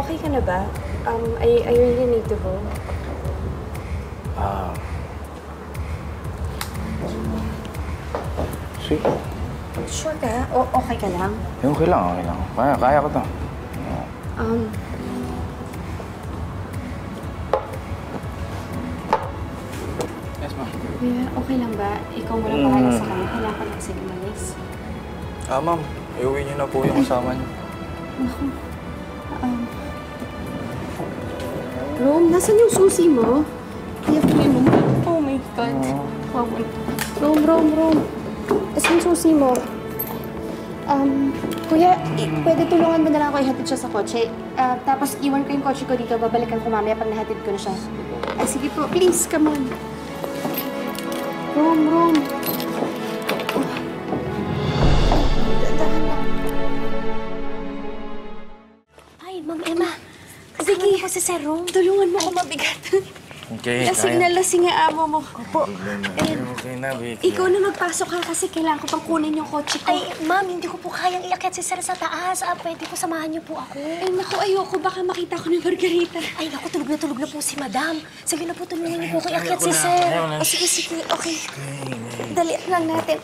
okay ka na ba? I really need to go. Sige. Sure ka? Okay ka lang? Okay lang, okay lang. Kaya ko to. Yes, ma'am. Kuya, okay lang ba? Ikaw muna bahala sa kanya. Kailangan ko na kasi lumalis. Ma'am. Iuwi niyo na po yung kasama niyo. Naku. Rome, nasan yung susi mo? Kuya mo. Oh my God. Rome. Asan yung susi mo? Kuya, pwede tulungan mo na lang ako ihatid siya sa kotse. Tapos iwan ko yung kotse ko dito. Babalikan ko mamaya pag nahatid ko na siya. Ay, sige po. Please, come on. Rome. Dahan lang. Ay, Ma'am Emma. Sige, ko si Sir Rome. Tulungan mo ako mabigat. Okay, Lasing nga amo mo. Opo. Okay na, Vicky. Ikaw na magpasok ha kasi kailangan ko pang kunin yung kotse ko. Ay, Ma'am, hindi ko po kayang iakyat si Sir sa taas. Pwede po samahan niyo po ako. Ay, naku, ayoko. Baka makita ko ni Margarita. Ay, naku, tulog na po si Madam. Sige na po, tulungan niyo po ako iakyat si Sir. Sige. Okay. Dali lang natin.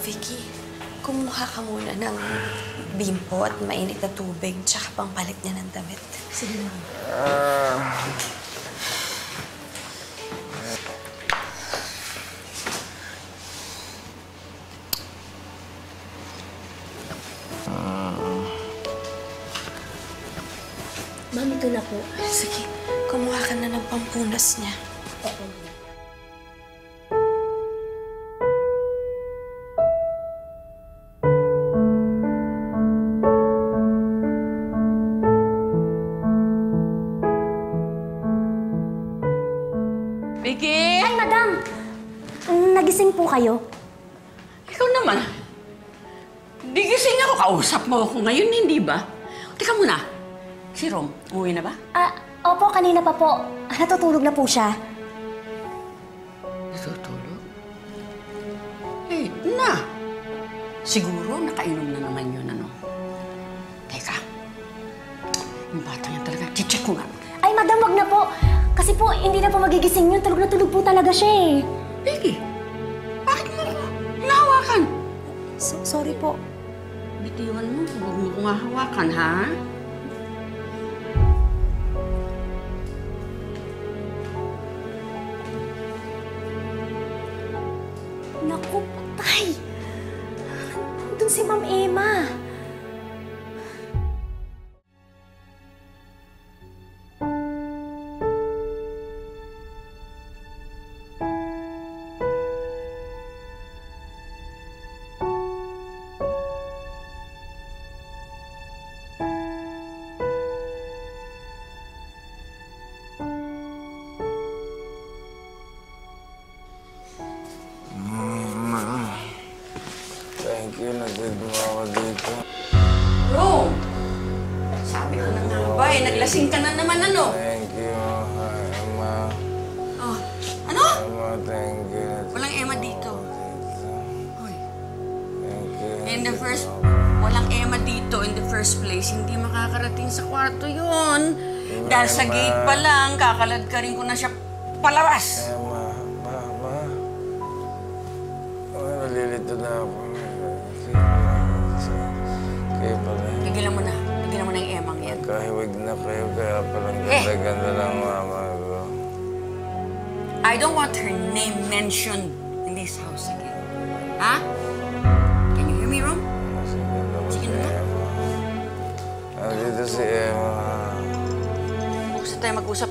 Vicky, kumuha ka muna ng bimpo at mainit na tubig tsaka pangpalit niya ng damit. Sige na. Ma'am, ito na po. Sige, kumuha ka na ng pampunas niya. Vicky! Ay, Madam! Nagising po kayo? Ikaw naman. Di gising ako. Kausap mo ako ngayon, hindi ba? Teka muna. Si Rom, uwi na ba? Opo, kanina pa po. Natutulog na po siya. Natutulog? Eh, na. Siguro nakainom na naman yun, ano? Teka. Yung bata yan talaga. Check ko nga. Ay, Madam, wag na po. Kasi po, hindi na po magigising yun. Tulog na tulog po talaga siya eh. Vicky, bakit mo hinahawakan? Sorry po. Bitiwan mo. Huwag mo kong hahawakan, ha? Naku, patay! Nandun si Ma'am Emma. Thank you, nagdaduma ako dito. Rom! Sabi ko na nga ba eh, naglasing ka na naman, ano? Thank you, Emma. Oh, ano? Emma, thank you. Walang Emma dito. Hoy. Thank you. Walang Emma dito in the first place. Hindi makakarating sa kwarto yun. Dahil sa gate pa lang, kakalad ka rin ko na siya palabas. Emma, nalilito na ako. Kayo pala. Tigilan mo na yung Emang yan. Kahiwag na kayo, kaya palang ganda-ganda lang mama ko. I don't want her name mentioned in this house again. Ha? Can you hear me, Rom? Sige na. Nandito si Emma. Gusto tayo mag-usap.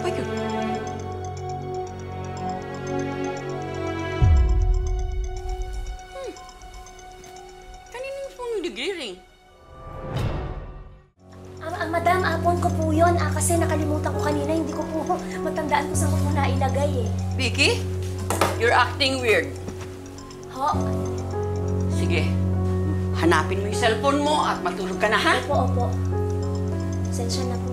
Ba yun? Kaninong phone yung nag-ring? Madam, apon ko po yun. Kasi nakalimutan ko kanina. Hindi ko po matandaan kung saan ko po nailagay eh. Vicky, you're acting weird. Ho? Sige, hanapin mo yung cellphone mo at matulog ka na, ha? Opo. Sensya na po.